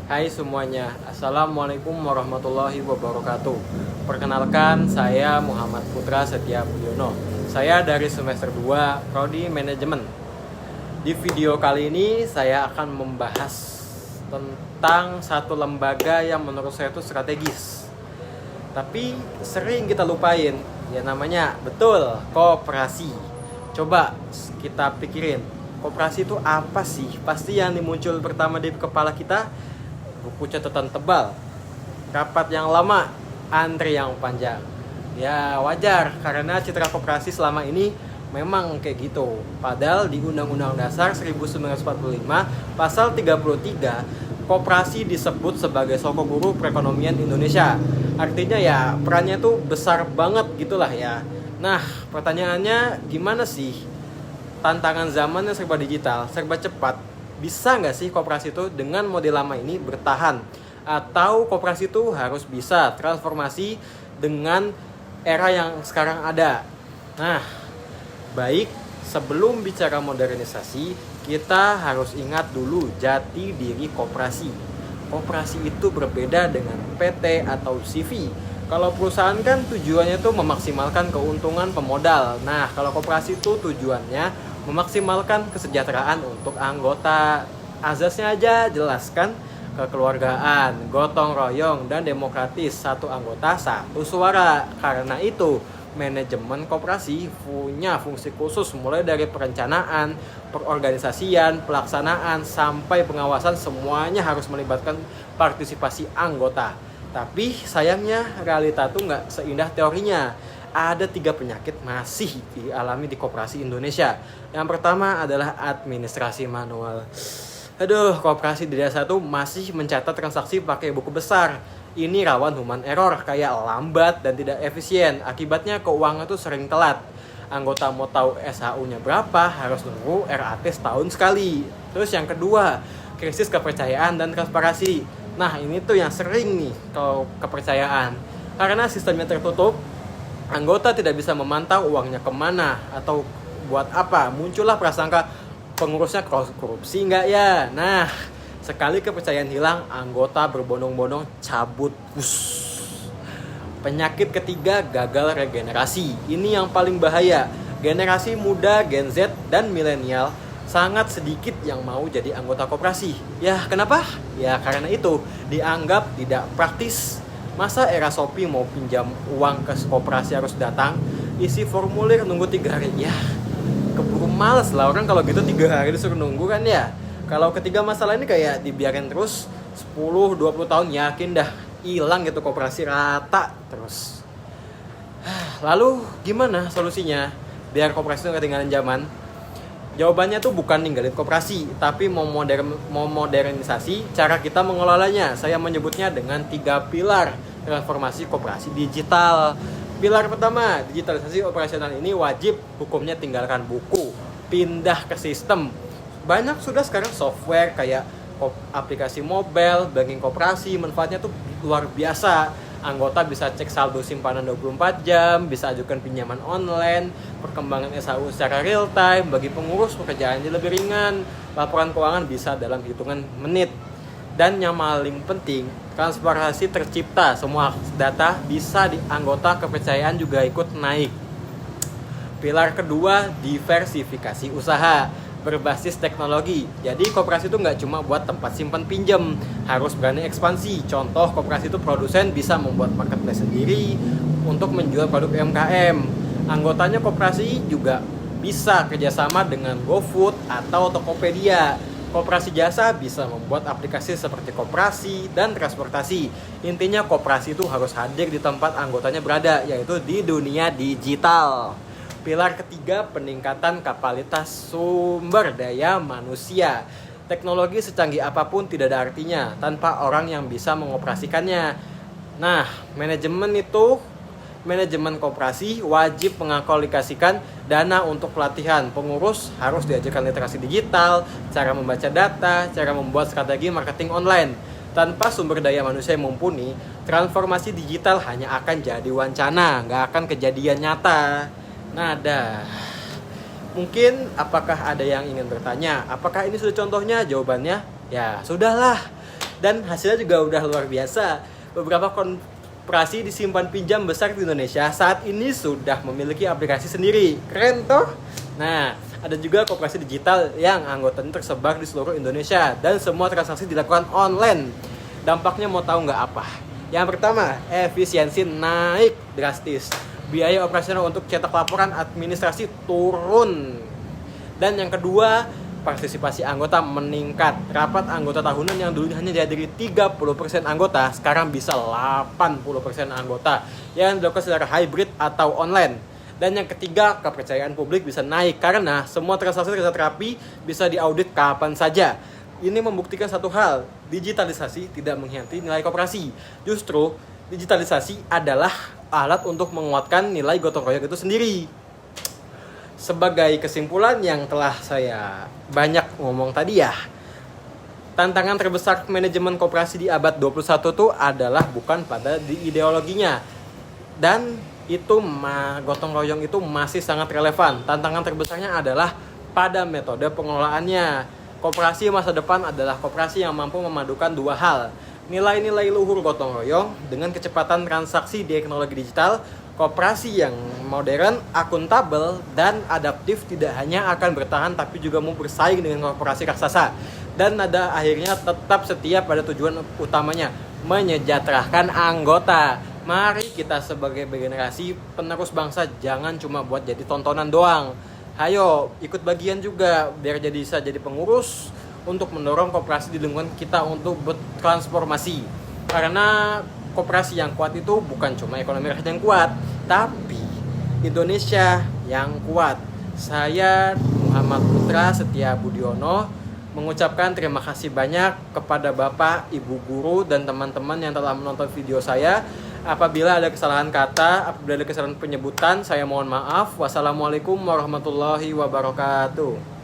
Hai semuanya, Assalamualaikum warahmatullahi wabarakatuh. Perkenalkan, saya Muhammad Putra Setia Budiono. Saya dari semester 2, Prodi Manajemen. Di video kali ini saya akan membahas tentang satu lembaga yang menurut saya itu strategis, tapi sering kita lupain. Ya namanya, betul, koperasi. Coba kita pikirin, koperasi itu apa sih? Pasti yang muncul pertama di kepala kita buku catatan tebal, rapat yang lama, antri yang panjang. Ya wajar, karena citra koperasi selama ini memang kayak gitu. Padahal di Undang-Undang Dasar 1945 pasal 33, koperasi disebut sebagai sokok guru perekonomian Indonesia. Artinya ya perannya tuh besar banget gitulah ya. Nah, pertanyaannya gimana sih? Tantangan zaman yang serba digital, serba cepat, bisa nggak sih koperasi itu dengan model lama ini bertahan? Atau koperasi itu harus bisa transformasi dengan era yang sekarang ada? Nah, baik, sebelum bicara modernisasi, kita harus ingat dulu jati diri koperasi. Koperasi itu berbeda dengan PT atau CV. Kalau perusahaan kan tujuannya itu memaksimalkan keuntungan pemodal. Nah, kalau koperasi itu tujuannya memaksimalkan kesejahteraan untuk anggota. Azasnya aja jelaskan, kekeluargaan, gotong royong, dan demokratis, satu anggota satu suara. Karena itu manajemen koperasi punya fungsi khusus, mulai dari perencanaan, perorganisasian, pelaksanaan, sampai pengawasan, semuanya harus melibatkan partisipasi anggota. Tapi sayangnya realita tuh nggak seindah teorinya. Ada 3 penyakit masih dialami di koperasi Indonesia. Yang pertama adalah administrasi manual. Aduh, koperasi di desa tuh masih mencatat transaksi pakai buku besar. Ini rawan human error, kayak lambat dan tidak efisien. Akibatnya keuangan tuh sering telat. Anggota mau tahu SHU-nya berapa, harus nunggu RAT setahun sekali. Terus yang kedua, krisis kepercayaan dan transparansi. Nah, ini tuh yang sering nih kalau kepercayaan. Karena sistemnya tertutup, anggota tidak bisa memantau uangnya kemana atau buat apa. Muncullah prasangka pengurusnya korupsi nggak ya. Nah, sekali kepercayaan hilang, anggota berbondong-bondong cabut. Penyakit ketiga, gagal regenerasi. Ini yang paling bahaya. Generasi muda, Gen Z, dan milenial sangat sedikit yang mau jadi anggota koperasi. Ya kenapa? Ya karena itu dianggap tidak praktis. Masa era Shopee mau pinjam uang ke koperasi harus datang, isi formulir nunggu 3 hari. Ya, keburu males lah orang kalau gitu 3 hari disuruh nunggu kan ya. Kalau ketiga masalah ini kayak dibiarin terus 10-20 tahun, yakin dah hilang gitu koperasi rata terus. Lalu gimana solusinya biar koperasi itu ketinggalan zaman? Jawabannya tuh bukan ninggalin koperasi, tapi mau modernisasi cara kita mengelolanya. Saya menyebutnya dengan 3 pilar transformasi koperasi digital. Pilar pertama, digitalisasi operasional. Ini wajib, hukumnya tinggalkan buku, pindah ke sistem. Banyak sudah sekarang software kayak aplikasi mobile, banking koperasi, manfaatnya tuh luar biasa. Anggota bisa cek saldo simpanan 24 jam, bisa ajukan pinjaman online, perkembangan SHU secara real time. Bagi pengurus, pekerjaannya lebih ringan, laporan keuangan bisa dalam hitungan menit. Dan yang paling penting, transparansi tercipta, semua data bisa di anggota, kepercayaan juga ikut naik. Pilar kedua, diversifikasi usaha berbasis teknologi. Jadi koperasi itu nggak cuma buat tempat simpan pinjam, harus berani ekspansi. Contoh, koperasi itu produsen bisa membuat marketplace sendiri untuk menjual produk UMKM. Anggotanya koperasi juga bisa kerjasama dengan GoFood atau Tokopedia. Koperasi jasa bisa membuat aplikasi seperti koperasi dan transportasi. Intinya koperasi itu harus hadir di tempat anggotanya berada, yaitu di dunia digital. Pilar ketiga, peningkatan kapasitas sumber daya manusia. Teknologi secanggih apapun tidak ada artinya tanpa orang yang bisa mengoperasikannya. Nah, manajemen koperasi wajib mengalokasikan dana untuk pelatihan. Pengurus harus diajarkan literasi digital, cara membaca data, cara membuat strategi marketing online. Tanpa sumber daya manusia yang mumpuni, transformasi digital hanya akan jadi wacana, nggak akan kejadian nyata. Nada. Mungkin apakah ada yang ingin bertanya, apakah ini sudah contohnya? Jawabannya, ya sudahlah. Dan hasilnya juga udah luar biasa. Beberapa koperasi disimpan pinjam besar di Indonesia saat ini sudah memiliki aplikasi sendiri. Keren toh? Nah, ada juga koperasi digital yang anggotanya tersebar di seluruh Indonesia dan semua transaksi dilakukan online. Dampaknya mau tahu nggak apa? Yang pertama, efisiensi naik drastis. Biaya operasional untuk cetak laporan administrasi turun. Dan yang kedua, partisipasi anggota meningkat. Rapat anggota tahunan yang dulunya hanya dihadiri 30% anggota, sekarang bisa 80% anggota yang dilakukan secara hybrid atau online. Dan yang ketiga, kepercayaan publik bisa naik karena semua transaksi tercatat rapi, bisa diaudit kapan saja. Ini membuktikan satu hal, digitalisasi tidak mengkhianati nilai koperasi. Justru, digitalisasi adalah alat untuk menguatkan nilai gotong royong itu sendiri. Sebagai kesimpulan yang telah saya banyak ngomong tadi ya, tantangan terbesar manajemen koperasi di abad 21 itu adalah bukan pada di ideologinya. Dan itu gotong royong itu masih sangat relevan. Tantangan terbesarnya adalah pada metode pengelolaannya. Koperasi masa depan adalah koperasi yang mampu memadukan dua hal. Nilai-nilai luhur gotong royong dengan kecepatan transaksi di teknologi digital. Koperasi yang modern, akuntabel, dan adaptif tidak hanya akan bertahan tapi juga mau bersaing dengan korporasi raksasa. Dan pada akhirnya tetap setia pada tujuan utamanya, menyejahterakan anggota. Mari kita sebagai generasi penerus bangsa jangan cuma buat jadi tontonan doang. Hayo ikut bagian juga biar bisa jadi pengurus untuk mendorong koperasi di lingkungan kita untuk bertransformasi. Karena koperasi yang kuat itu bukan cuma ekonomi rakyat yang kuat, tapi Indonesia yang kuat. Saya Muhammad Putra Setia Budiono mengucapkan terima kasih banyak kepada Bapak, Ibu guru, dan teman-teman yang telah menonton video saya. Apabila ada kesalahan kata, apabila ada kesalahan penyebutan, saya mohon maaf. Wassalamualaikum warahmatullahi wabarakatuh.